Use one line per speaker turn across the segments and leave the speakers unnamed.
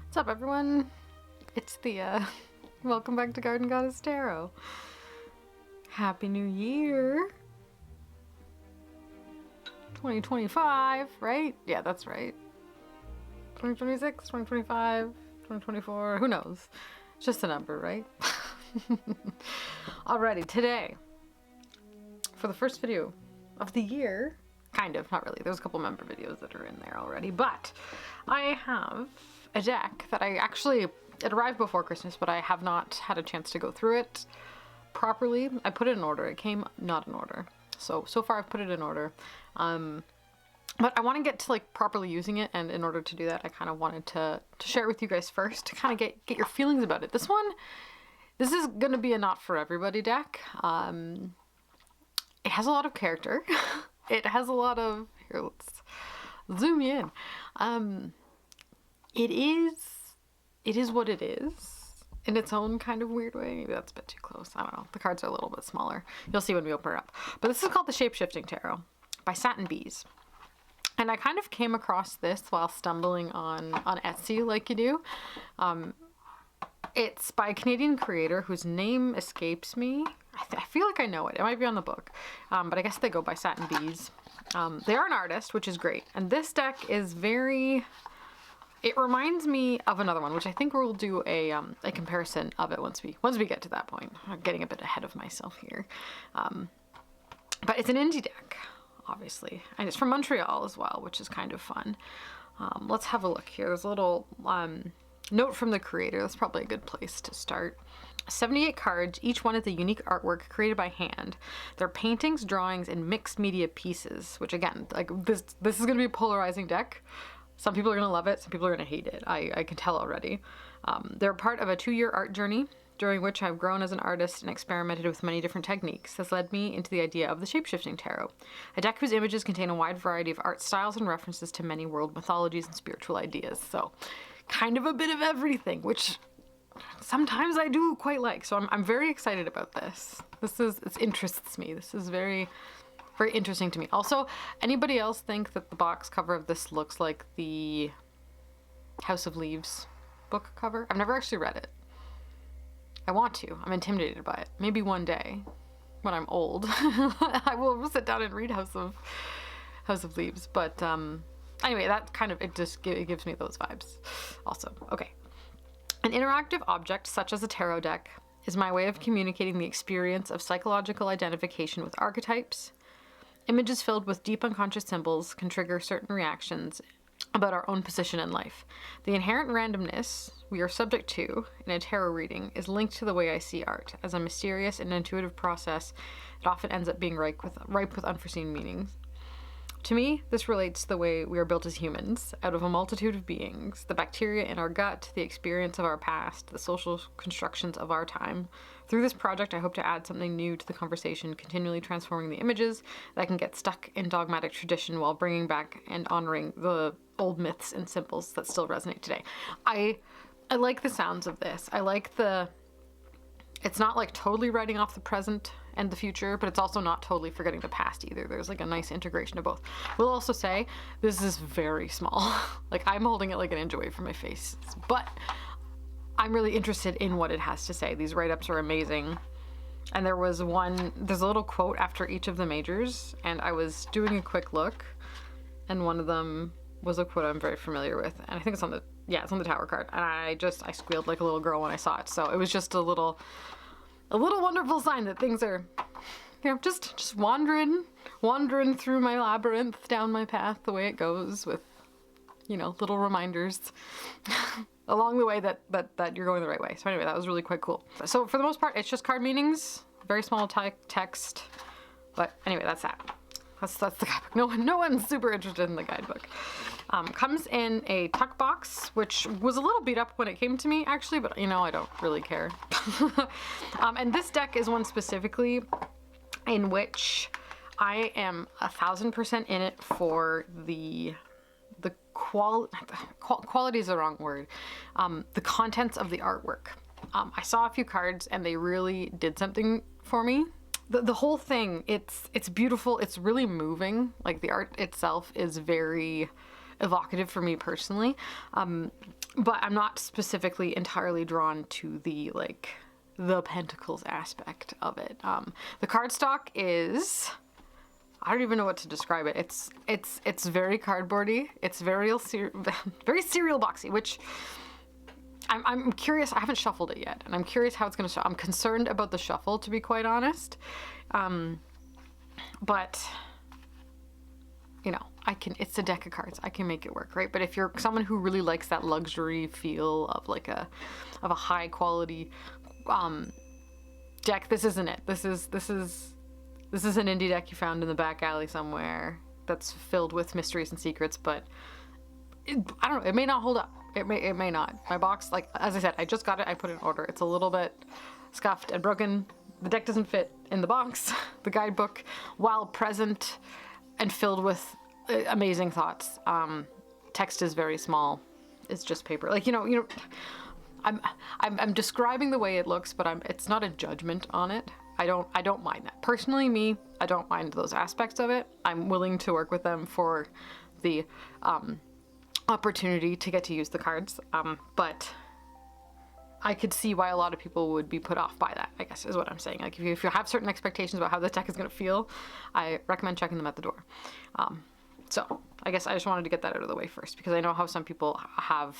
What's up, everyone? It's Theia. Welcome back to Garden Goddess Tarot. Happy New Year! 2025, right? Yeah, that's right. 2026, 2025, 2024, who knows? It's just a number, right? Alrighty, today, for the first video of the year, kind of, not really, there's a couple member videos that are in there already, but I have a deck that it arrived before Christmas, but I have not had a chance to go through it properly. I put it in order. It came not in order. So far I've put it in order. But I want to get to like properly using it, and in order to do that, I kind of wanted to share it with you guys first to kind of get your feelings about it. This is going to be a not for everybody deck. It has a lot of character. It has a lot of, here, let's zoom in. It is what it is in its own kind of weird way. Maybe that's a bit too close. I don't know. The cards are a little bit smaller. You'll see when we open it up. But this is called the Shapeshifting Tarot by Satin Bees. And I kind of came across this while stumbling on Etsy like you do. It's by a Canadian creator whose name escapes me. I feel like I know it. It might be on the book. But I guess they go by Satin Bees. They are an artist, which is great. And this deck is very... It reminds me of another one, which I think we'll do a comparison of it once we get to that point. I'm getting a bit ahead of myself here. But it's an indie deck, obviously. And it's from Montreal as well, which is kind of fun. Let's have a look here. There's a little note from the creator. That's probably a good place to start. 78 cards, each one is a unique artwork created by hand. They're paintings, drawings, and mixed media pieces, which again, like this is going to be a polarizing deck. Some people are going to love it, some people are going to hate it. I can tell already. They're part of a 2-year art journey, during which I've grown as an artist and experimented with many different techniques. This led me into the idea of the Shapeshifting Tarot, a deck whose images contain a wide variety of art styles and references to many world mythologies and spiritual ideas. So, kind of a bit of everything, which sometimes I do quite like. So I'm very excited about this. It interests me. This is very... very interesting to me. Also, anybody else think that the box cover of this looks like the House of Leaves book cover? I've never actually read it. I want to. I'm intimidated by it. Maybe one day, when I'm old, I will sit down and read House of Leaves. But anyway, that kind of, it gives me those vibes also. Okay. An interactive object, such as a tarot deck, is my way of communicating the experience of psychological identification with archetypes. Images filled with deep unconscious symbols can trigger certain reactions about our own position in life. The inherent randomness we are subject to in a tarot reading is linked to the way I see art, as a mysterious and intuitive process that often ends up being ripe with unforeseen meanings. To me, this relates to the way we are built as humans, out of a multitude of beings, the bacteria in our gut, the experience of our past, the social constructions of our time. Through this project, I hope to add something new to the conversation, continually transforming the images that can get stuck in dogmatic tradition while bringing back and honoring the old myths and symbols that still resonate today. I like the sounds of this. I like it's not like totally writing off the present and the future, but it's also not totally forgetting the past either. There's like a nice integration of both. We'll also say this is very small. Like I'm holding it like an inch away from my face, but I'm really interested in what it has to say. These write-ups are amazing. And there's a little quote after each of the majors, and I was doing a quick look, and one of them was a quote I'm very familiar with, and I think it's on the Tower card, and I squealed like a little girl when I saw it. So it was just a little wonderful sign that things are, just wandering through my labyrinth down my path the way it goes, with, little reminders along the way that you're going the right way. So anyway, that was really quite cool. So for the most part, it's just card meanings, very small text, but anyway, that's that. That's the guidebook. No one's super interested in the guidebook. Comes in a tuck box, which was a little beat up when it came to me, actually, but I don't really care. And this deck is one specifically in which I am 1000% in it for the quality is the wrong word. The contents of the artwork. I saw a few cards and they really did something for me. The whole thing, it's beautiful. It's really moving. Like the art itself is very evocative for me personally. But I'm not specifically entirely drawn to the like the pentacles aspect of it. The cardstock is, I don't even know what to describe it. It's very cardboardy. It's very very cereal boxy, which I'm curious. I haven't shuffled it yet, and I'm curious how it's going to. I'm concerned about the shuffle, to be quite honest. But you know, it's a deck of cards. I can make it work, right? But if you're someone who really likes that luxury feel of like a high quality deck, this isn't it. This is an indie deck you found in the back alley somewhere that's filled with mysteries and secrets, but I don't know, it may not hold up. It may not. My box, like, as I said, I just got it, I put it in order. It's a little bit scuffed and broken. The deck doesn't fit in the box. The guidebook, while present and filled with amazing thoughts, text is very small. It's just paper. Like, you know, I'm describing the way it looks, but it's not a judgment on it. I don't mind that. Personally, me, I don't mind those aspects of it. I'm willing to work with them for the opportunity to get to use the cards. But I could see why a lot of people would be put off by that, I guess is what I'm saying. Like if you have certain expectations about how the deck is going to feel, I recommend checking them at the door. So I guess I just wanted to get that out of the way first, because I know how some people have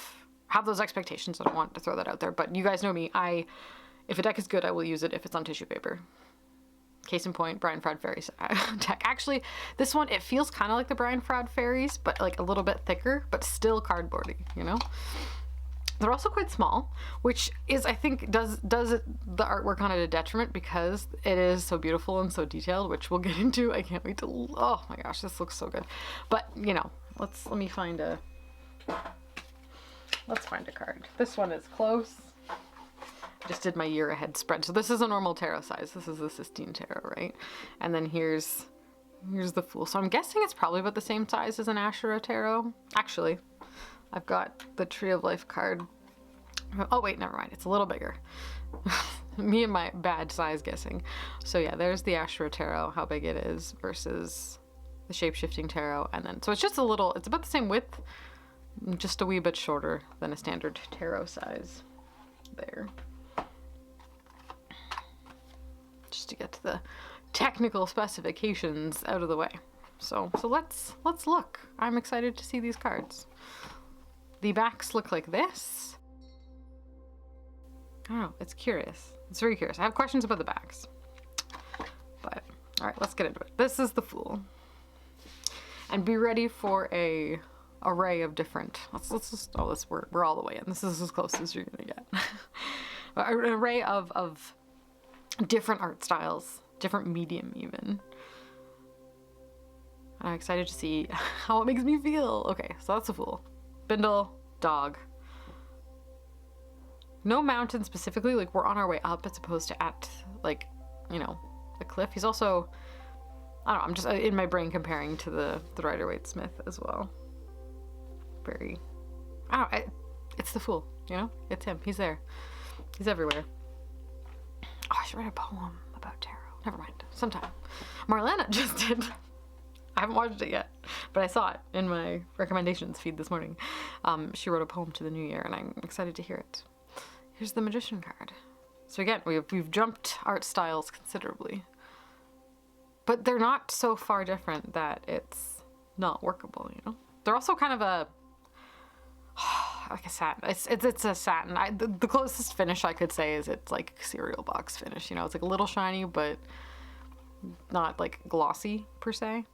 those expectations, and I want to throw that out there. But you guys know me. If a deck is good, I will use it if it's on tissue paper. Case in point, Brian Froud Fairies deck. Actually, this one, it feels kind of like the Brian Froud Fairies, but like a little bit thicker, but still cardboardy, you know? They're also quite small, which is, I think, does the artwork on it a detriment, because it is so beautiful and so detailed, which we'll get into. I can't wait to, oh my gosh, this looks so good. But, you know, let's find a card. This one is close. I just did my year ahead spread. So this is a normal tarot size. This is the Sistine Tarot, right? And then here's the Fool. So I'm guessing it's probably about the same size as an Ashura Tarot. Actually, I've got the Tree of Life card. Oh wait, never mind. It's a little bigger. Me and my bad size guessing. So yeah, there's the Ashura Tarot, how big it is, versus the Shapeshifting Tarot. And then, so it's just a little, it's about the same width, just a wee bit shorter than a standard tarot size there. Just to get to the technical specifications out of the way. So let's look. I'm excited to see these cards. The backs look like this. I don't know, it's curious. It's very curious. I have questions about the backs. But all right, let's get into it. This is the Fool. And be ready for a array of different, we're all the way in. This is as close as you're gonna get. An array of different art styles, different medium even. I'm excited to see how it makes me feel. Okay, so that's the Fool. Bindle, dog. No mountain specifically, like we're on our way up as opposed to at, like, you know, a cliff. He's also, I don't know, I'm just in my brain comparing to the Rider-Waite-Smith as well. Very, I don't know, it's the Fool, you know? It's him. He's there. He's everywhere. Oh, I should write a poem about tarot. Never mind. Sometime. Marlena just did. I haven't watched it yet, but I saw it in my recommendations feed this morning. She wrote a poem to the new year, and I'm excited to hear it. Here's the Magician card. So again, we've jumped art styles considerably, but they're not so far different that it's not workable, you know? They're also kind of a, like a satin. It's a satin. The closest finish I could say is it's like cereal box finish, you know? It's like a little shiny, but not like glossy per se.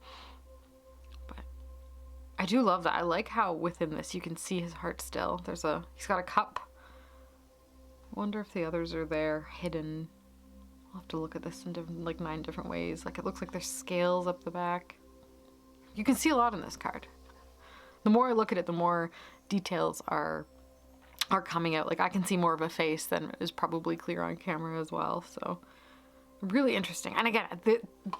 But I do love that. I like how within this you can see his heart still. He's got a cup. I wonder if the others are there hidden. I'll have to look at this in like 9 different ways. Like it looks like there's scales up the back. You can see a lot in this card. The more I look at it, the more details are coming out. Like I can see more of a face than is probably clear on camera as well. So really interesting. And again,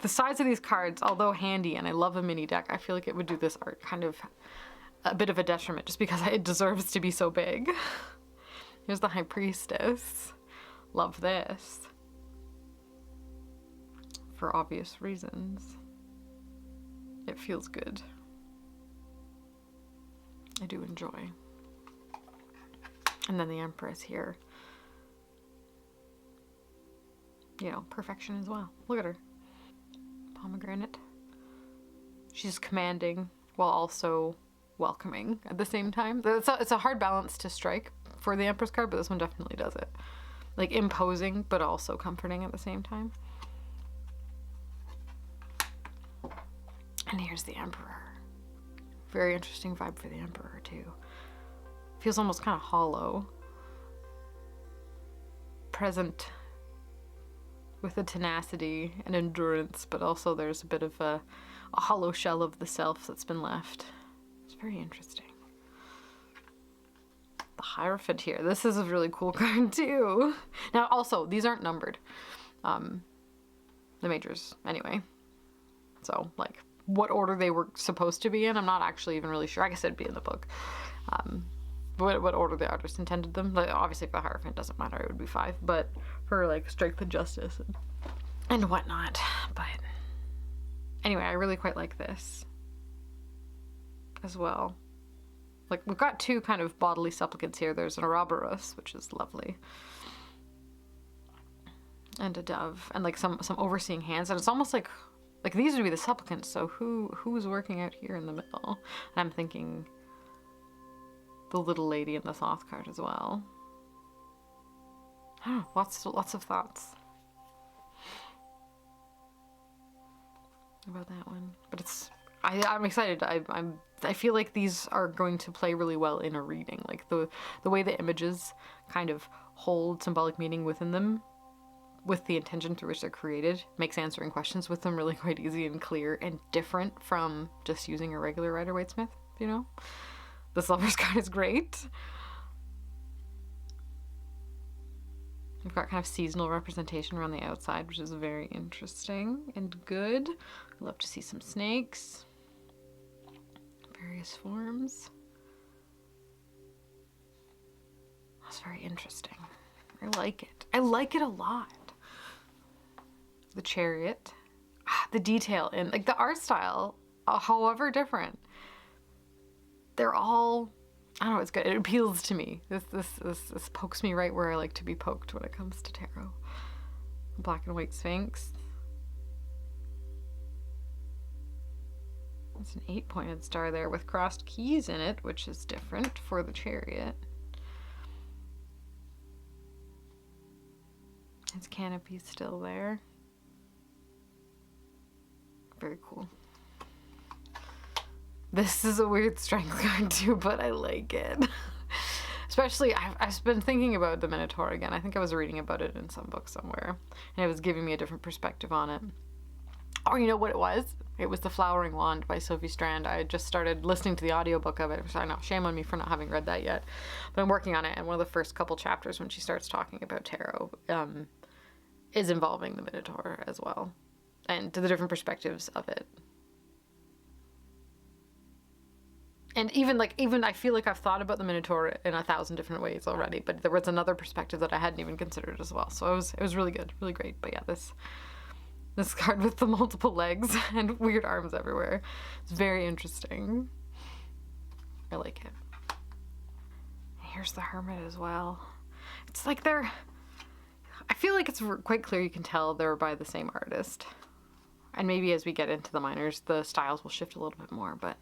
the size of these cards, although handy, and I love a mini deck, I feel like it would do this art kind of a bit of a detriment just because it deserves to be so big. Here's the High Priestess. Love this. For obvious reasons. It feels good. I do enjoy. And then the Empress here. You know, perfection as well. Look at her. Pomegranate. She's commanding while also welcoming at the same time. It's a hard balance to strike for the Empress card, but this one definitely does it. Like imposing, but also comforting at the same time. And here's the Emperor. Very interesting vibe for the Emperor too. Feels almost kind of hollow. Present with a tenacity and endurance, but also there's a bit of a hollow shell of the self that's been left. It's very interesting. The Hierophant here. This is a really cool card too. Now also, these aren't numbered. The majors, anyway. So, like, what order they were supposed to be in, I'm not actually even really sure. I guess it'd be in the book. What order the artist intended them. Like, obviously, for the Hierophant, it doesn't matter. It would be 5. But for, like, strength and justice and whatnot. But anyway, I really quite like this as well. Like, we've got 2 kind of bodily supplicants here. There's an Ouroboros, which is lovely. And a dove. And, like, some overseeing hands. And it's almost like these would be the supplicants. So who's working out here in the middle? And I'm thinking the little lady in the Thoth card as well. I don't know, lots of thoughts about that one. But I'm excited. I feel like these are going to play really well in a reading. Like the way the images kind of hold symbolic meaning within them, with the intention through which they're created, makes answering questions with them really quite easy and clear and different from just using a regular Rider-Waite-Smith, you know? This Lover's card is great. We've got kind of seasonal representation around the outside, which is very interesting and good. I'd love to see some snakes. Various forms. That's very interesting. I like it. I like it a lot. The Chariot. The detail in, like, the art style, however different, they're all, I don't know, it's good. It appeals to me. This pokes me right where I like to be poked when it comes to tarot. Black and white Sphinx. It's an 8-pointed star there with crossed keys in it, which is different for the Chariot. Its canopy's still there. Very cool. This is a weird strength card too, but I like it. Especially, I've been thinking about the Minotaur again. I think I was reading about it in some book somewhere, and it was giving me a different perspective on it. Oh, you know what it was? It was The Flowering Wand by Sophie Strand. I just started listening to the audiobook of it. So I know, shame on me for not having read that yet. But I'm working on it, and one of the first couple chapters when she starts talking about tarot is involving the Minotaur as well, and to the different perspectives of it. And even I feel like I've thought about the Minotaur in 1,000 different ways already, but there was another perspective that I hadn't even considered as well. So it was really good, really great. But yeah, this card with the multiple legs and weird arms everywhere, it's very interesting. I like it. Here's the Hermit as well. It's like I feel like it's quite clear you can tell they're by the same artist. And maybe as we get into the minors, the styles will shift a little bit more, but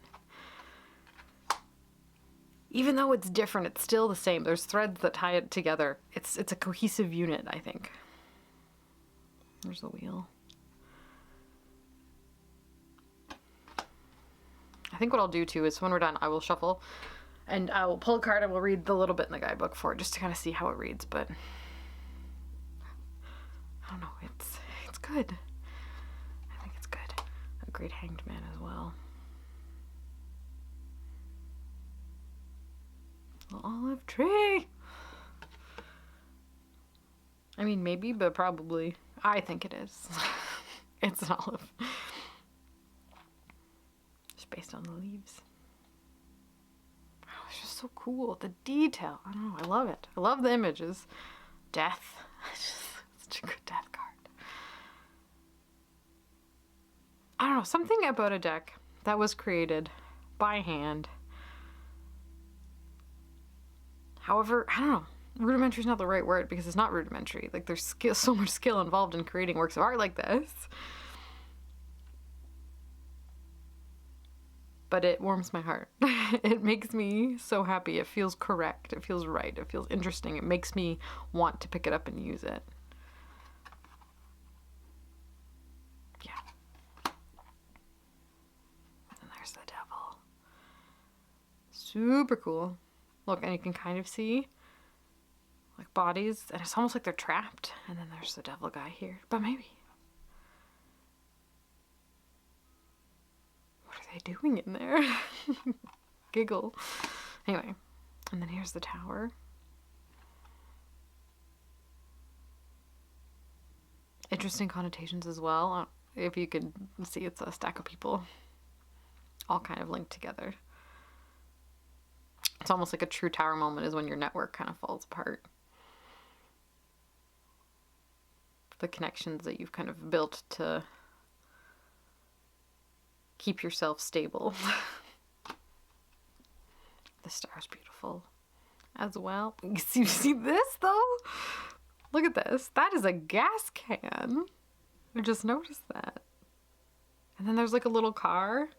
even though it's different, it's still the same. There's threads that tie it together. It's a cohesive unit, I think. There's the wheel. I think what I'll do too is when we're done, I will shuffle and I will pull a card and we'll read the little bit in the guidebook for it just to kind of see how it reads, but I don't know, it's good. I think it's good. A great Hanged Man as well. The olive tree. I mean, maybe, but probably. I think it is. It's an olive. Just based on the leaves. Oh, it's just so cool. The detail. I don't know. I love it. I love the images. Death. Such a good death card. I don't know. Something about a deck that was created by hand However, I don't know. Rudimentary is not the right word because it's not rudimentary. Like there's so much skill involved in creating works of art like this. But it warms my heart. It makes me so happy. It feels correct. It feels right. It feels interesting. It makes me want to pick it up and use it. Yeah. And there's the devil. Super cool. Look, and you can kind of see like bodies, and it's almost like they're trapped. And then there's the devil guy here. But maybe. What are they doing in there? Giggle. Anyway, and then here's the tower. Interesting connotations as well. If you can see, it's a stack of people all kind of linked together. It's almost like a true tower moment is when your network kind of falls apart. The connections that you've kind of built to keep yourself stable. The star's beautiful as well. You see this though? Look at this. That is a gas can. I just noticed that. And then there's like a little car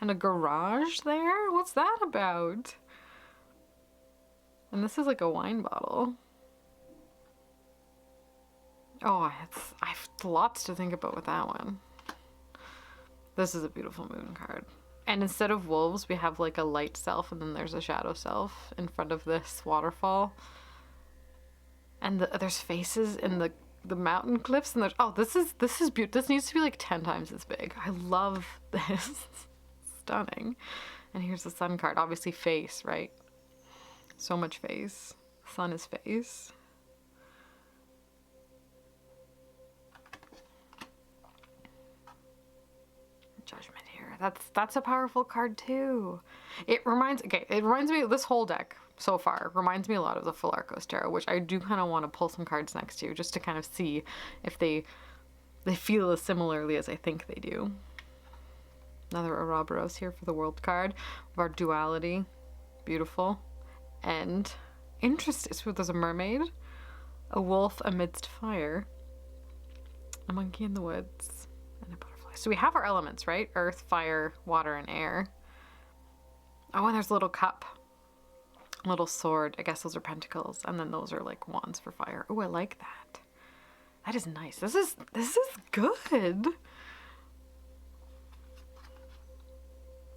and a garage there. What's that about? And this is like a wine bottle. Oh, I've lots to think about with that one. This is a beautiful moon card. And instead of wolves, we have like a light self, and then there's a shadow self in front of this waterfall. And there's faces in the mountain cliffs, and there's this is beautiful. This needs to be like 10 times as big. I love this. Stunning. And here's the sun card. Obviously face, right? So much face. Sun is face. Judgment here. That's a powerful card too. It reminds me of this whole deck so far. Reminds me a lot of the Full Arcos Tarot, which I do kind of want to pull some cards next to just to kind of see if they feel as similarly as I think they do. Another Ouroboros here for the World card of our duality. Beautiful. And interesting. So there's a mermaid, a wolf amidst fire, a monkey in the woods, and a butterfly. So we have our elements, right? Earth, fire, water, and air. Oh, and there's a little cup, a little sword. I guess those are pentacles, and then those are like wands for fire. Oh, I like that. That is nice. This is good.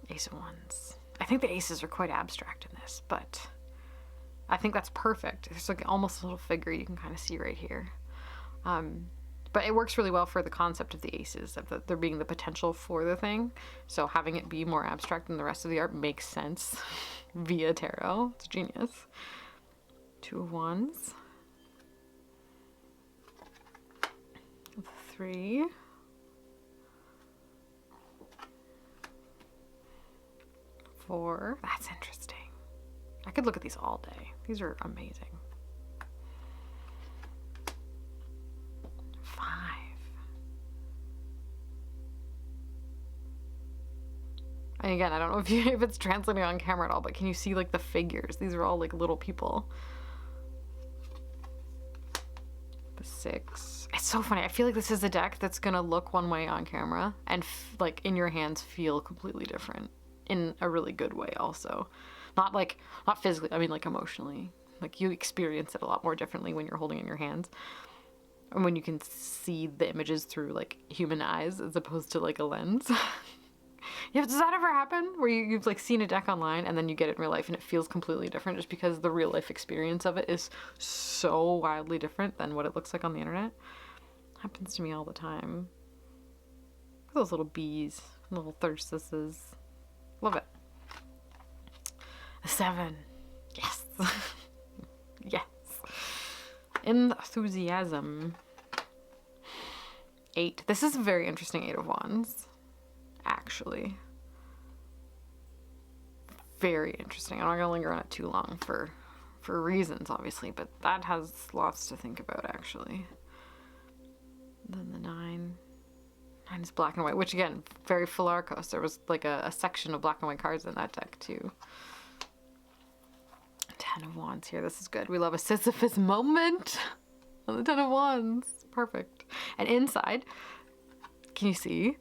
Ace of Wands. I think the aces are quite abstract in this, but I think that's perfect. There's like almost a little figure you can kind of see right here. But it works really well for the concept of the aces, of there being the potential for the thing. So having it be more abstract than the rest of the art makes sense via tarot. It's genius. Two of Wands. 3. 4. That's interesting. I could look at these all day. These are amazing. 5. And again, I don't know if it's translating on camera at all, but can you see like the figures? These are all like little people. The 6. It's so funny. I feel like this is a deck that's gonna look one way on camera and like in your hands feel completely different in a really good way also. Not physically, I mean like emotionally. Like you experience it a lot more differently when you're holding it in your hands. And when you can see the images through like human eyes as opposed to like a lens. Yeah, does that ever happen where you've like seen a deck online and then you get it in real life and it feels completely different just because the real life experience of it is so wildly different than what it looks like on the internet? Happens to me all the time. Those little bees, little thyrsuses. Love it. A 7. Yes. Yes. Enthusiasm. 8. This is a very interesting 8 of Wands. Actually. Very interesting. I'm not gonna linger on it too long for reasons, obviously, but that has lots to think about, actually. Then the 9. 9 is black and white, which again, very Full Arcos. There was like a section of black and white cards in that deck too. Ten of Wands here. This is good. We love a Sisyphus moment on the Ten of Wands. Perfect. And inside, can you see?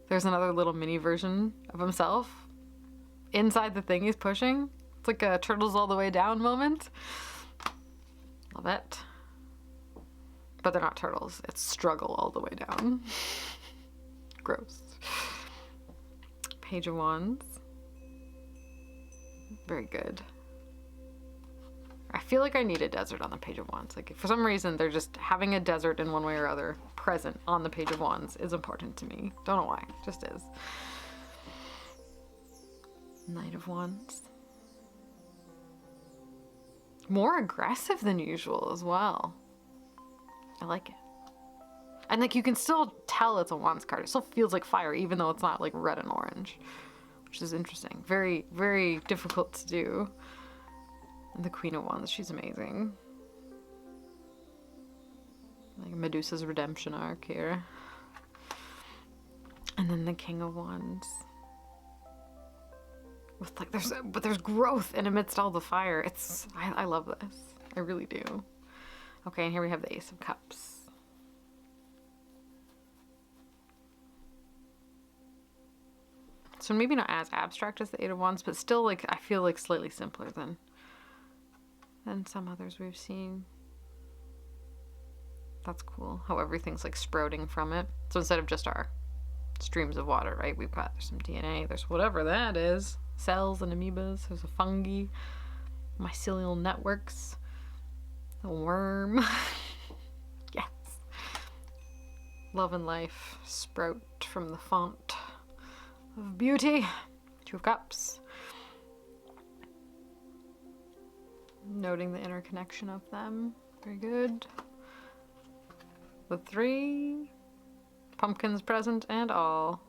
There's another little mini version of himself inside the thing he's pushing. It's like a turtles all the way down moment. Love it. But they're not turtles. It's struggle all the way down. Gross. Page of Wands. Very good. I feel like I need a desert on the Page of Wands. Like, for some reason, they're just having a desert in one way or other present on the Page of Wands is important to me. Don't know why. It just is. Knight of Wands. More aggressive than usual as well. I like it. And like you can still tell it's a Wands card. It still feels like fire even though it's not like red and orange. Which is interesting. Very, very difficult to do. And the Queen of Wands, she's amazing. Like Medusa's redemption arc here. And then the King of Wands. With like there's growth in amidst all the fire. I love this. I really do. Okay, and here we have the Ace of Cups. So maybe not as abstract as the Eight of Wands, but still like I feel like slightly simpler than some others we've seen. That's cool. How everything's like sprouting from it. So instead of just our streams of water, right? We've got there's some DNA, there's whatever that is. Cells and amoebas, there's a fungi, mycelial networks, a worm. Yes. Love and life sprout from the font of beauty. Two of Cups. Noting the interconnection of them. Very good. The 3. Pumpkins present and all.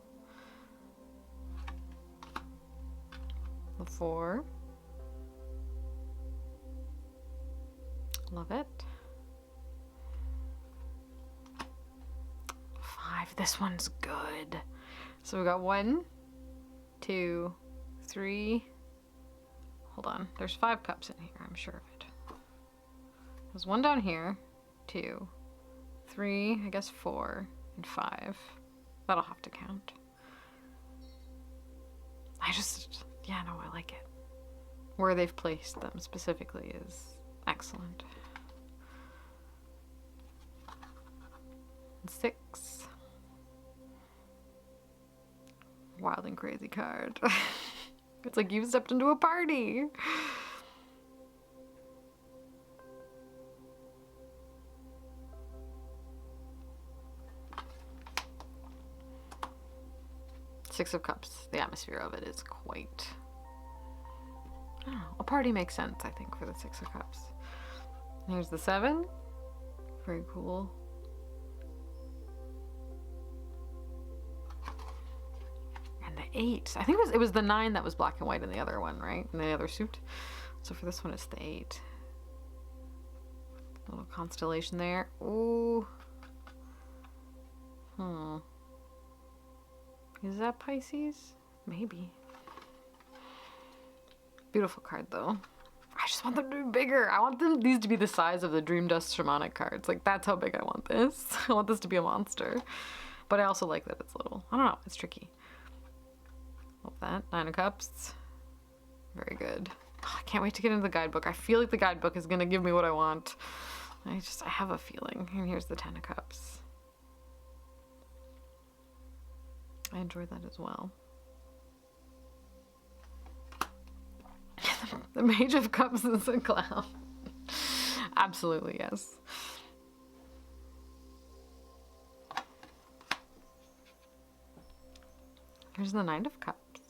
The 4. Love it. 5. This one's good. So we got 1, 2, 3. Hold on. There's 5 cups in here. I'm sure of it. There's 1 down here. 2, 3. I guess 4 and 5. That'll have to count. Yeah, no, I like it. Where they've placed them specifically is excellent. 6. Wild and crazy card. It's like you've stepped into a party. Six of Cups. The atmosphere of it is quite... I don't know. A party makes sense, I think, for the 6 of Cups. Here's the 7. Very cool. And the 8. I think it was the 9 that was black and white in the other one, right? In the other suit. So for this one, it's the 8. Little constellation there. Ooh. Is that Pisces? Maybe. Beautiful card though. I just want them to be bigger. I want these to be the size of the Dream Dust Shamanic cards. Like that's how big I want this. I want this to be a monster. But I also like that it's little. I don't know. It's tricky. Love that. 9 of Cups. Very good. Oh, I can't wait to get into the guidebook. I feel like the guidebook is going to give me what I want. I have a feeling. And here's the 10 of Cups. I enjoy that as well. The Mage of Cups is a clown. Absolutely, yes. Here's the 9 of Cups.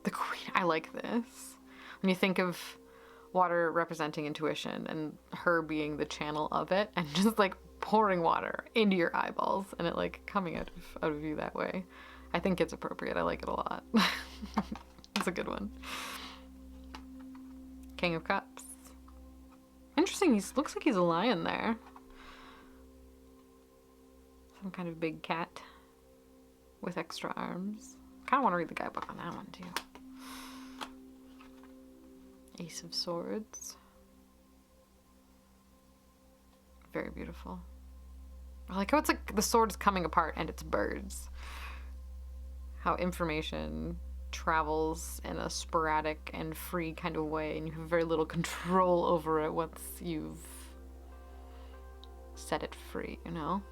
The Queen. I like this. When you think of water representing intuition and her being the channel of it and just like pouring water into your eyeballs and it like coming out of you that way. I think it's appropriate. I like it a lot. It's a good one. King of Cups. Interesting. He looks like he's a lion there. Some kind of big cat with extra arms. kind of want to read the guidebook on that one too. Ace of Swords. Very beautiful. I like how it's like the sword is coming apart and it's birds. How information travels in a sporadic and free kind of way, and you have very little control over it once you've set it free, you know?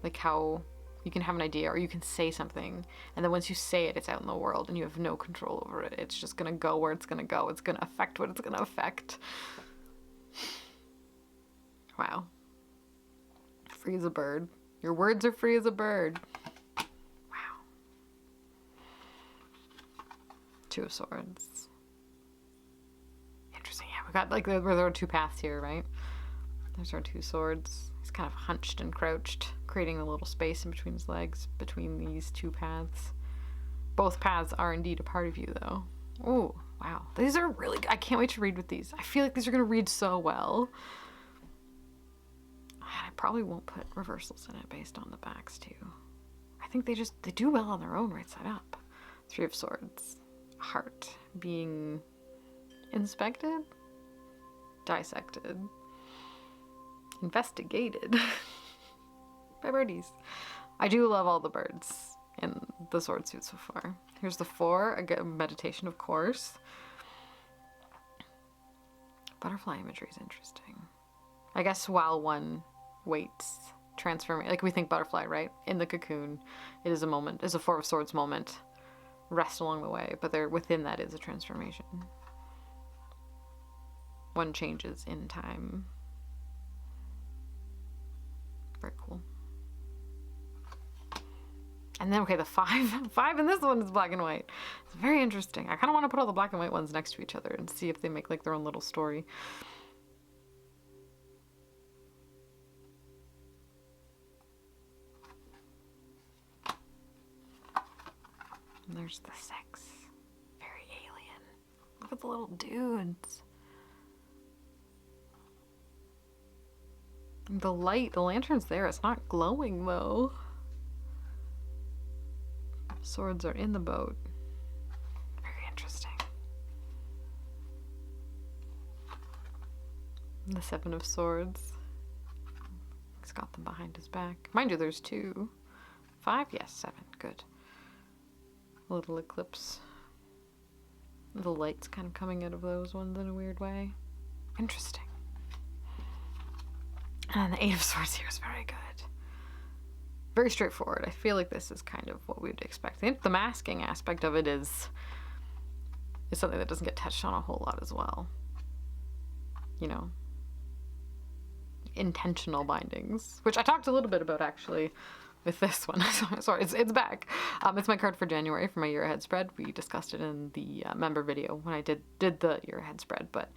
Like how you can have an idea or you can say something, and then once you say it, it's out in the world and you have no control over it. It's just gonna go where it's gonna go. It's gonna affect what it's gonna affect. Wow. Free as a bird. Your words are free as a bird. Wow. Two of Swords. Interesting. Yeah, we got like there are two paths here, right? There's our two swords. He's kind of hunched and crouched, creating a little space in between his legs, between these two paths. Both paths are indeed a part of you, though. Oh, wow. These are really... I can't wait to read with these. I feel like these are going to read so well. I probably won't put reversals in it based on the backs, too. I think they do well on their own right side up. Three of Swords. Heart. Being inspected? Dissected. Investigated. By birdies. I do love all the birds in the sword suit so far. Here's the 4. Again, meditation, of course. Butterfly imagery is interesting. I guess while one waits, transforming, like we think butterfly, right? In the cocoon, it is a moment, is a 4 of Swords moment. Rest along the way, but there within that is a transformation. One changes in time. Very cool. And then, okay, the 5. 5 in this one is black and white. It's very interesting. I kind of want to put all the black and white ones next to each other and see if they make like their own little story. And there's the 6. Very alien. Look at the little dudes. The light, the lantern's there. It's not glowing though. Swords are in the boat. Very interesting. The 7 of Swords. He's got them behind his back. Mind you, there's 2. 5? Yes, 7. Good. A little eclipse. The light's kind of coming out of those ones in a weird way. Interesting. And the 8 of Swords here is very good. Very straightforward. I feel like this is kind of what we would expect. I think the masking aspect of it is something that doesn't get touched on a whole lot as well. You know, intentional bindings, which I talked a little bit about actually with this one. Sorry, it's back. It's my card for January for my year ahead spread. We discussed it in the member video when I did the year ahead spread, but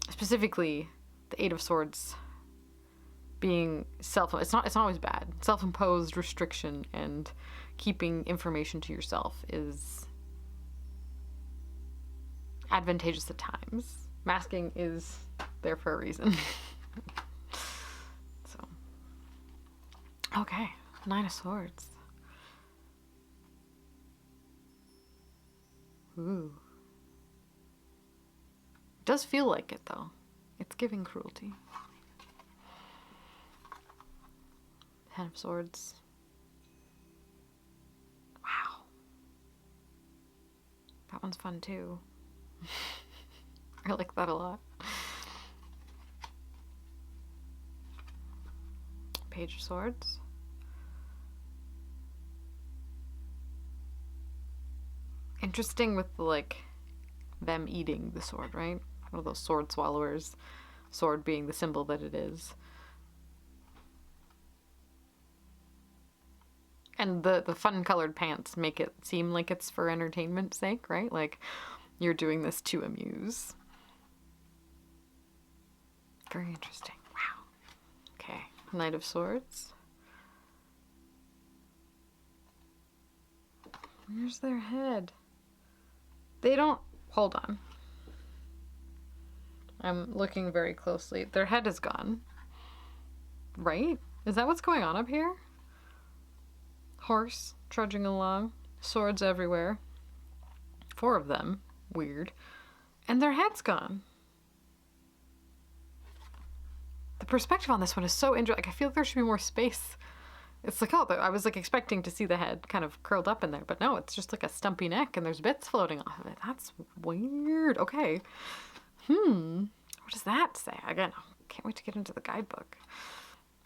specifically the 8 of Swords being it's not always bad. Self-imposed restriction and keeping information to yourself is advantageous at times. Masking is there for a reason. So, okay, 9 of Swords. Ooh. It does feel like it though. It's giving cruelty. 10 of Swords. Wow. That one's fun too. I like that a lot. Page of Swords. Interesting with like them eating the sword, right? One of those sword swallowers. Sword being the symbol that it is. And the fun colored pants make it seem like it's for entertainment's sake, right? Like you're doing this to amuse. Very interesting. Wow. Okay. Knight of Swords. Where's their head? They don't... Hold on. I'm looking very closely. Their head is gone. Right? Is that what's going on up here? Horse trudging along. Swords everywhere. 4 of them. Weird. And their head's gone. The perspective on this one is so interesting. Like, I feel like there should be more space. It's like, oh, I was like expecting to see the head kind of curled up in there, but no, it's just like a stumpy neck and there's bits floating off of it. That's weird. Okay. What does that say? Again, can't wait to get into the guidebook.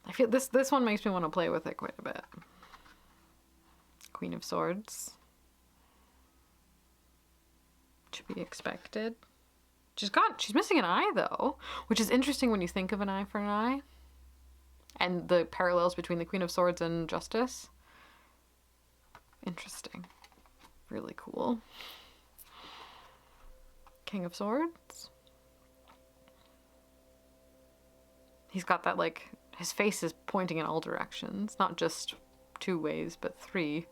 I feel this one makes me want to play with it quite a bit. Queen of Swords. To be expected. She's missing an eye though, which is interesting when you think of an eye for an eye. And the parallels between the Queen of Swords and Justice. Interesting. Really cool. King of Swords. He's got that, like, his face is pointing in all directions. Not just 2 ways, but 3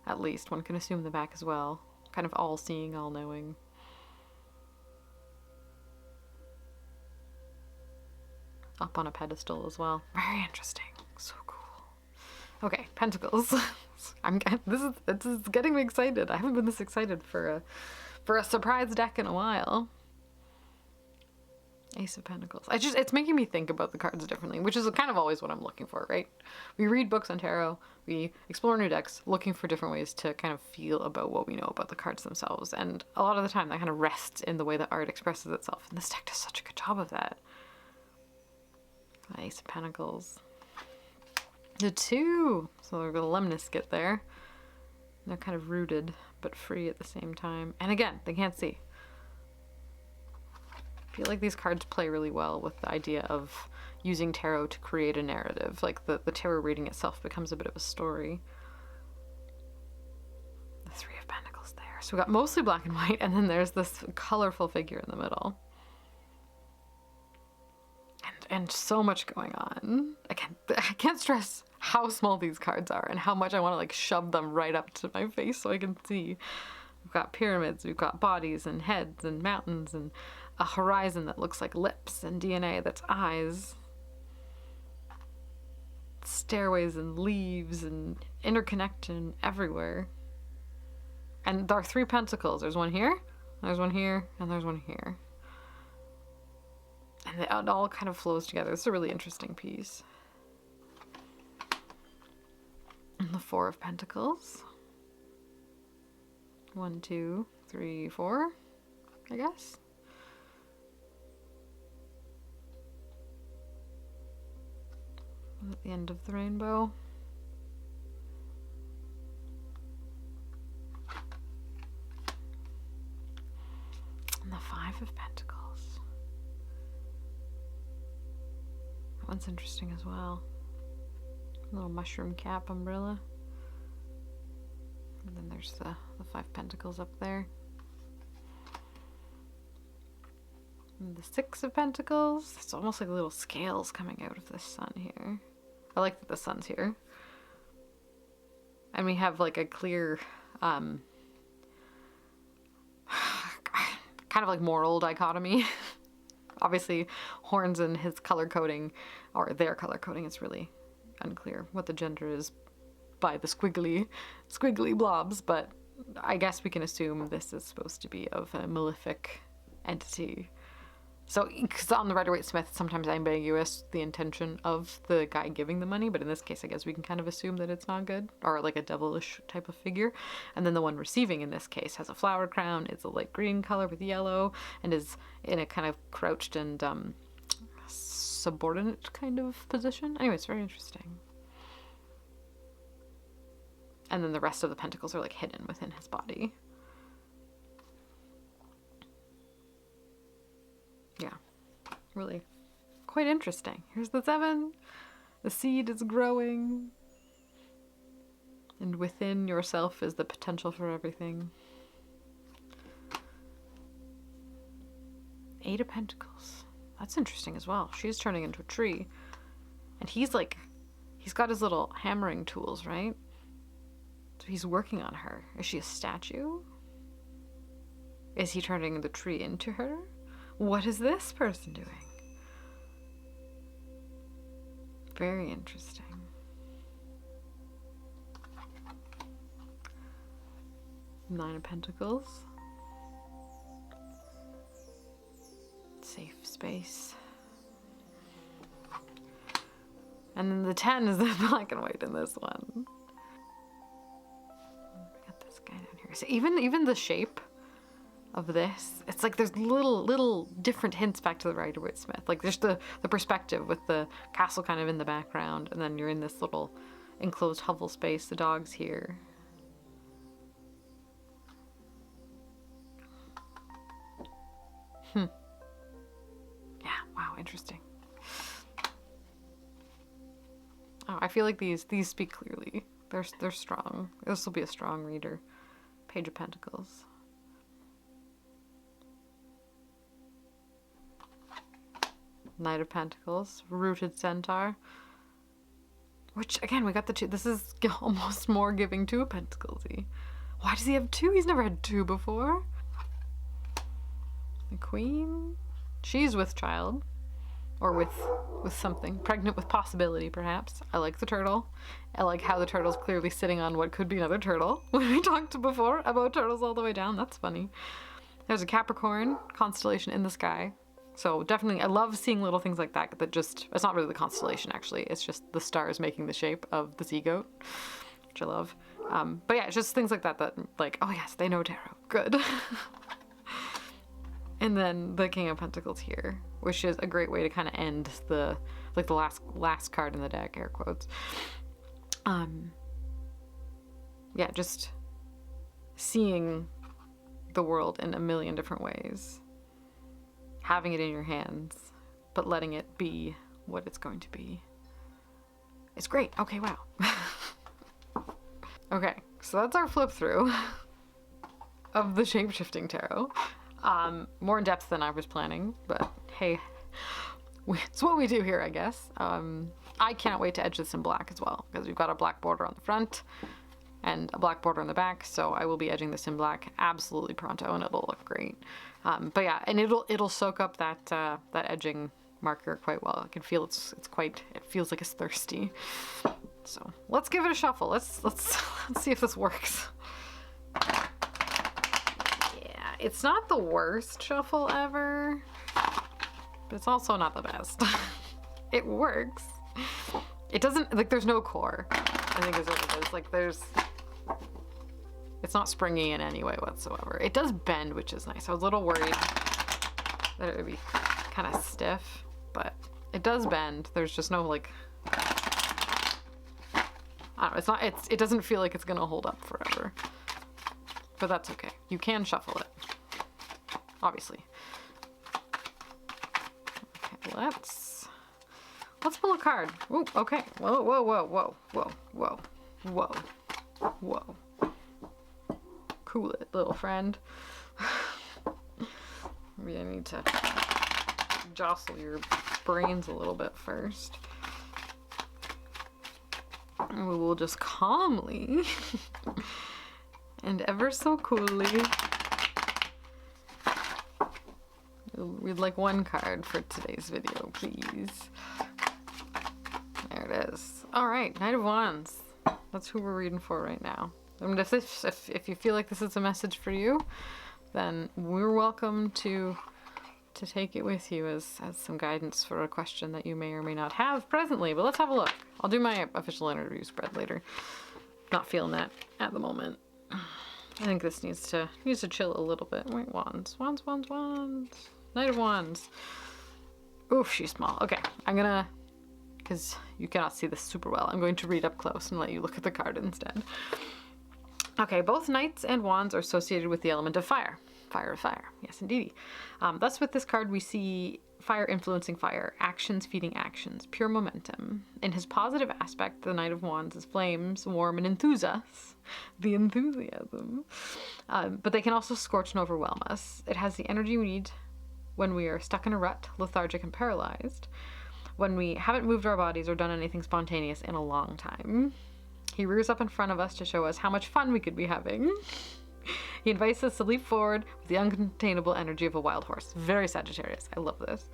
at least. One can assume the back as well. Kind of all-seeing, all-knowing. Up on a pedestal as well. Very interesting. So cool. Okay, Pentacles. This is getting me excited. I haven't been this excited for a surprise deck in a while. Ace of Pentacles. It's making me think about the cards differently, which is kind of always what I'm looking for, right? We read books on tarot, we explore new decks, looking for different ways to kind of feel about what we know about the cards themselves. And a lot of the time that kind of rests in the way that art expresses itself. And this deck does such a good job of that. Ace of Pentacles. The 2. So they're the lemniscate there. They're kind of rooted, but free at the same time. And again, they can't see. I feel like these cards play really well with the idea of using tarot to create a narrative. Like the tarot reading itself becomes a bit of a story. The 3 of Pentacles there. So we got mostly black and white, and then there's this colorful figure in the middle. And so much going on. I can't stress how small these cards are and how much I want to like shove them right up to my face so I can see. We've got pyramids, we've got bodies and heads and mountains and a horizon that looks like lips and DNA that's eyes. Stairways and leaves and interconnection everywhere. And there are 3 pentacles. There's one here, there's one here, and there's one here. And it all kind of flows together. It's a really interesting piece. And the 4 of Pentacles. 1, 2, 3, 4, I guess. At the end of the rainbow. And the 5 of Pentacles. That one's interesting as well. Little mushroom cap umbrella. And then there's the 5 pentacles up there. And the 6 of Pentacles. It's almost like little scales coming out of the sun here. I like that the sun's here. And we have like a clear, kind of like moral dichotomy. Obviously, Horns and his color coding, or their color coding, it's really unclear what the gender is by the squiggly blobs, but I guess we can assume this is supposed to be of a malefic entity. So, because on the Rider-Waite-Smith, it's sometimes ambiguous the intention of the guy giving the money, but in this case, I guess we can kind of assume that it's not good, or like a devilish type of figure. And then the one receiving in this case has a flower crown, it's a light green color with yellow, and is in a kind of crouched and subordinate kind of position. Anyway, it's very interesting. And then the rest of the pentacles are like hidden within his body. Yeah, really quite interesting. Here's the 7. The seed is growing. And within yourself is the potential for everything. 8 of Pentacles. That's interesting as well. She's turning into a tree. And he's got his little hammering tools, right? So he's working on her. Is she a statue? Is he turning the tree into her? What is this person doing? Very interesting. Nine of Pentacles. Safe space. And then the 10 is the black and white in this one. We got this guy down here. So even the shape of this, it's like there's little different hints back to the Rider-Waite-Smith. Like there's the perspective with the castle kind of in the background, and then you're in this little enclosed hovel space. The dog's here. Yeah, wow, interesting. Oh, I feel like these speak clearly. They're strong. This will be a strong reader. Page of Pentacles. Knight of Pentacles. Rooted Centaur. Which, again, we got the two. This is almost more giving two of Pentacles-y. Why does he have two? He's never had two before. The Queen. She's with child. Or with something. Pregnant with possibility, perhaps. I like the turtle. I like how the turtle's clearly sitting on what could be another turtle. When we talked before about turtles all the way down. That's funny. There's a Capricorn constellation in the sky. So definitely, I love seeing little things like that. That just, it's not really the constellation, actually. It's just the stars making the shape of the sea goat. Which I love. But yeah, it's just things like that like, oh yes, they know tarot. Good. And then the King of Pentacles here, which is a great way to kind of end the last card in the deck, air quotes. Yeah, just seeing the world in a million different ways. Having it in your hands, but letting it be what it's going to be. It's great. Okay, wow. Okay, so that's our flip through of the Shapeshifting Tarot. More in depth than I was planning, but hey, it's what we do here, I guess. I can't wait to edge this in black as well, because we've got a black border on the front and a black border on the back, so I will be edging this in black absolutely pronto, and it'll look great. But yeah, and it'll soak up that edging marker quite well. I can feel it feels like it's thirsty. So let's give it a shuffle. Let's see if this works. It's not the worst shuffle ever, but it's also not the best. It works. It doesn't, like, there's no core, I think is what it is. Like, it's not springy in any way whatsoever. It does bend, which is nice. I was a little worried that it would be kind of stiff, but it does bend. There's just no, like, I don't know, it doesn't feel like it's gonna hold up forever. But that's okay. You can shuffle it. Obviously. Okay, let's pull a card. Ooh, okay. Whoa, whoa, whoa, whoa, whoa, whoa, whoa, whoa. Cool it, little friend. Maybe I need to jostle your brains a little bit first. And we will just calmly and ever so coolly read like one card for today's video, please. There it is. All right, Knight of Wands. That's who we're reading for right now. I mean, if you feel like this is a message for you, then we're welcome to take it with you as some guidance for a question that you may or may not have presently. But let's have a look. I'll do my official interview spread later. Not feeling that at the moment. I think this needs to chill a little bit. Wait, wands. Knight of Wands. Oof, she's small. Okay, I'm gonna, because you cannot see this super well, I'm going to read up close and let you look at the card instead. Okay, both knights and wands are associated with the element of fire. Fire. Yes, indeedy. Thus, with this card, we see fire influencing fire, actions feeding actions, pure momentum. In his positive aspect, the Knight of Wands is flames, warm, and enthuse us. The enthusiasm. But they can also scorch and overwhelm us. It has the energy we need when we are stuck in a rut, lethargic and paralyzed, when we haven't moved our bodies or done anything spontaneous in a long time. He rears up in front of us to show us how much fun we could be having. He invites us to leap forward with the uncontainable energy of a wild horse. Very Sagittarius. I love this.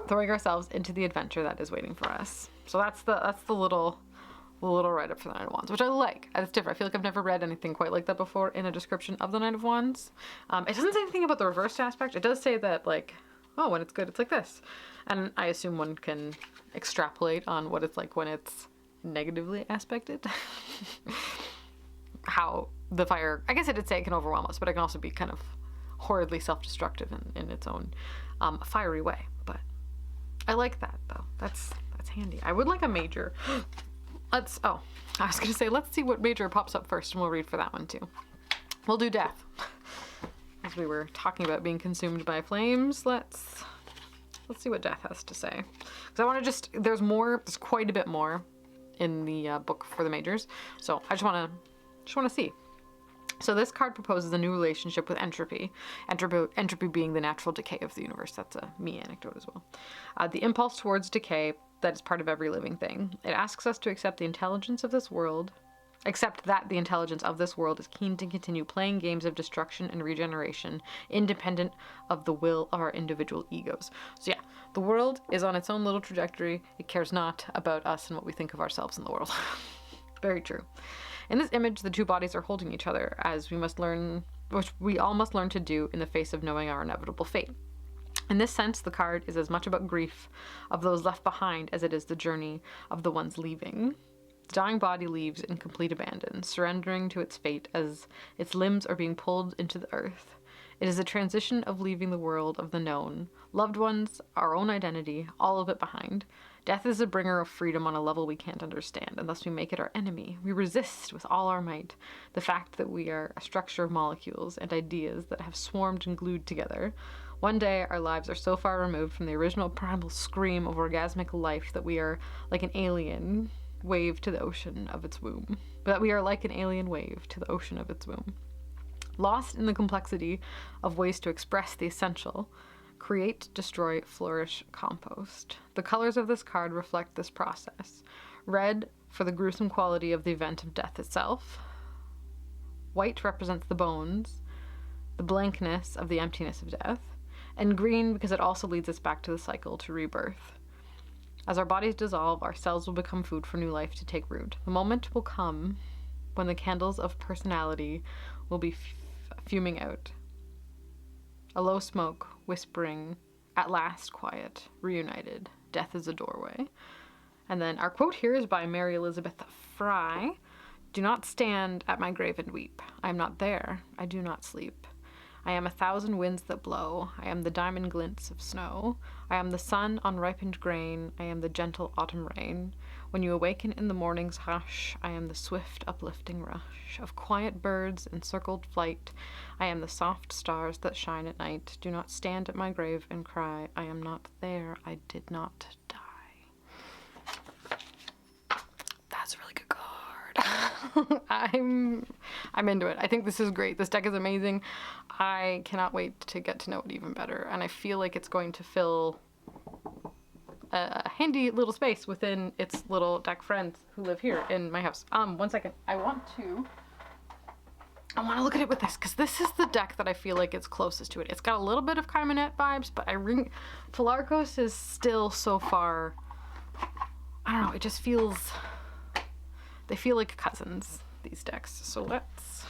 Throwing ourselves into the adventure that is waiting for us. So that's the little a little write-up for the Knight of Wands, which I like. It's different. I feel like I've never read anything quite like that before in a description of the Knight of Wands. It doesn't say anything about the reversed aspect. It does say that, like, oh, when it's good, it's like this. And I assume one can extrapolate on what it's like when it's negatively aspected. How the fire, I guess I did say it can overwhelm us, but it can also be kind of horridly self-destructive in its own fiery way. But I like that, though. That's handy. I would like a major. I was gonna say, let's see what major pops up first, and we'll read for that one too. We'll do death. As we were talking about being consumed by flames, let's see what death has to say. Because I want to there's quite a bit more in the book for the majors, so I just want to see. So this card proposes a new relationship with entropy. Entropy being the natural decay of the universe. That's a me anecdote as well. The impulse towards decay that is part of every living thing. It asks us to accept that the intelligence of this world is keen to continue playing games of destruction and regeneration, independent of the will of our individual egos. So yeah, the world is on its own little trajectory. It cares not about us and what we think of ourselves in the world. Very true. In this image, the two bodies are holding each other, which we all must learn to do in the face of knowing our inevitable fate. In this sense, the card is as much about grief of those left behind as it is the journey of the ones leaving. The dying body leaves in complete abandon, surrendering to its fate as its limbs are being pulled into the earth. It is a transition of leaving the world of the known, loved ones, our own identity, all of it behind. Death is a bringer of freedom on a level we can't understand, and thus we make it our enemy. We resist with all our might the fact that we are a structure of molecules and ideas that have swarmed and glued together. One day, our lives are so far removed from the original primal scream of orgasmic life that we are like an alien wave to the ocean of its womb. Lost in the complexity of ways to express the essential, create, destroy, flourish, compost. The colors of this card reflect this process. Red for the gruesome quality of the event of death itself. White represents the bones, the blankness of the emptiness of death. And green because it also leads us back to the cycle, to rebirth. As our bodies dissolve, our cells will become food for new life to take root. The moment will come when the candles of personality will be fuming out. A low smoke, whispering, at last quiet, reunited. Death is a doorway. And then our quote here is by Mary Elizabeth Fry. Do not stand at my grave and weep. I am not there. I do not sleep. I am 1,000 winds that blow. I am the diamond glints of snow. I am the sun on ripened grain. I am the gentle autumn rain. When you awaken in the morning's hush, I am the swift uplifting rush of quiet birds in circled flight. I am the soft stars that shine at night. Do not stand at my grave and cry. I am not there. I did not die. That's a really good card. I'm into it. I think this is great. This deck is amazing. I cannot wait to get to know it even better, and I feel like it's going to fill a handy little space within its little deck friends who live here in my house. 1 second. I want to look at it with this, because this is the deck that I feel like it's closest to it. It's got a little bit of Kaimanet vibes, but Philarkos is still so far, I don't know, it just feels, they feel like cousins, these decks. So let's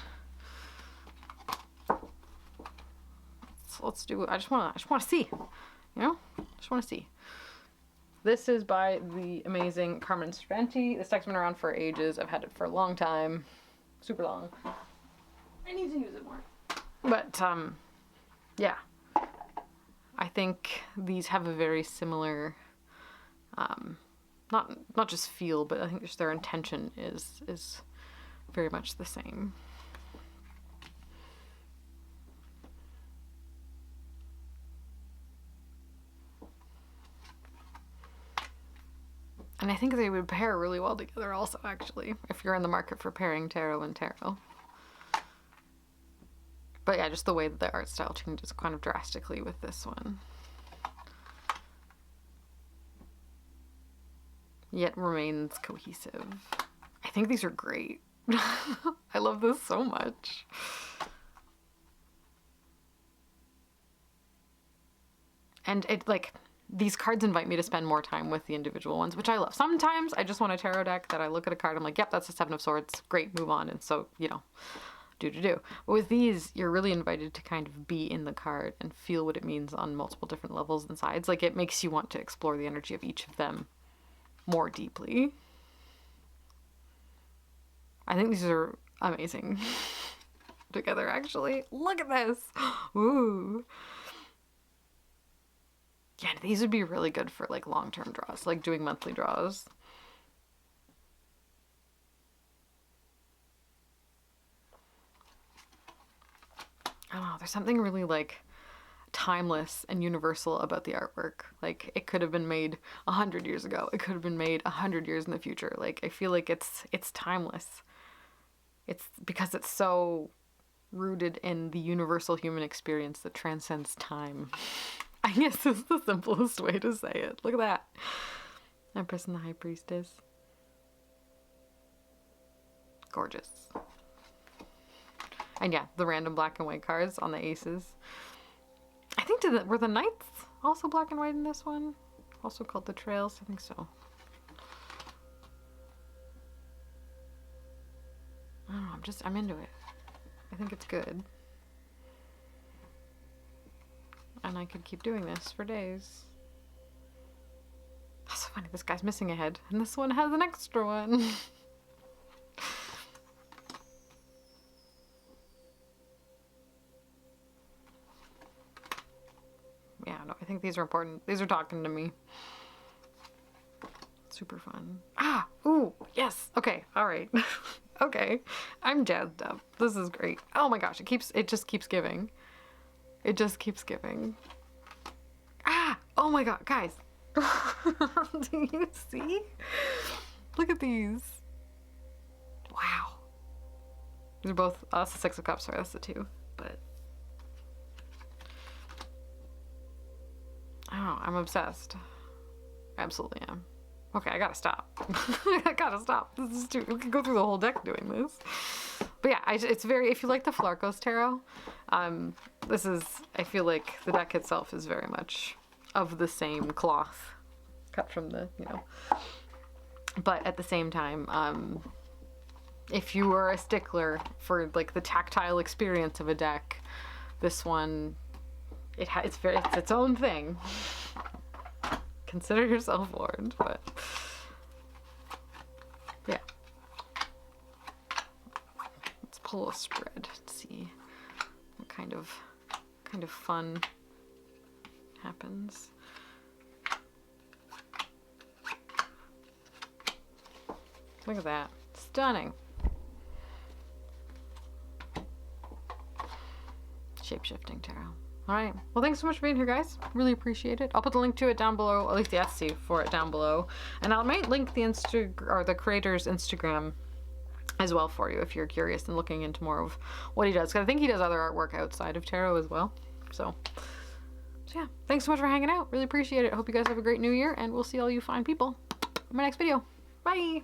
do it. I just want to see, just want to see. This is by the amazing Carmen Sorrenti. This deck's been around for ages. I've had it for a long time, super long. I need to use it more. But yeah, I think these have a very similar, not just feel, but I think just their intention is very much the same. And I think they would pair really well together also, actually, if you're in the market for pairing tarot and tarot. But yeah, just the way that the art style changes kind of drastically with this one. Yet remains cohesive. I think these are great. I love this so much. And it, like, these cards invite me to spend more time with the individual ones, which I love. Sometimes I just want a tarot deck that I look at a card, I'm like, yep, that's a Seven of Swords. Great, move on. And so, you know, do. But with these, you're really invited to kind of be in the card and feel what it means on multiple different levels and sides. Like, it makes you want to explore the energy of each of them more deeply. I think these are amazing together, actually. Look at this. Ooh. Yeah, these would be really good for like long-term draws, like doing monthly draws. I don't know, there's something really like timeless and universal about the artwork. Like, it could have been made 100 years ago. It could have been made 100 years in the future. Like, I feel like it's timeless. It's because it's so rooted in the universal human experience that transcends time. I guess is the simplest way to say it. Look at that. Empress and the High Priestess. Gorgeous. And yeah, the random black and white cards on the aces. I think were the knights also black and white in this one? Also called the trails? I think so. I don't know, I'm into it. I think it's good. And I could keep doing this for days. That's so funny, this guy's missing a head, and this one has an extra one. Yeah, no, I think these are important. These are talking to me. Super fun. Ah, ooh, yes. Okay, all right. Okay, I'm jazzed up. This is great. Oh my gosh, it just keeps giving. It just keeps giving. Ah, oh my god, guys. Do you see? Look at these. Wow. These are both, that's the Six of Cups, sorry, that's the two, but. Oh, I'm obsessed. I absolutely am. Okay, I gotta stop. I gotta stop. This is too, we could go through the whole deck doing this. But yeah, it's very, if you like the Flarkos Tarot, this is, I feel like the deck itself is very much of the same cloth, cut from the, you know. But at the same time, if you are a stickler for like the tactile experience of a deck, this one, it's its own thing. Consider yourself warned, but yeah. Let's pull a spread to see what kind of fun happens. Look at that. Stunning. Shapeshifting Tarot. Alright, well thanks so much for being here, guys. Really appreciate it. I'll put the link to it down below, at least the Etsy for it down below. And I might link the creator's Instagram as well for you if you're curious and looking into more of what he does. Because I think he does other artwork outside of tarot as well. So yeah, thanks so much for hanging out. Really appreciate it. Hope you guys have a great new year, and we'll see all you fine people in my next video. Bye!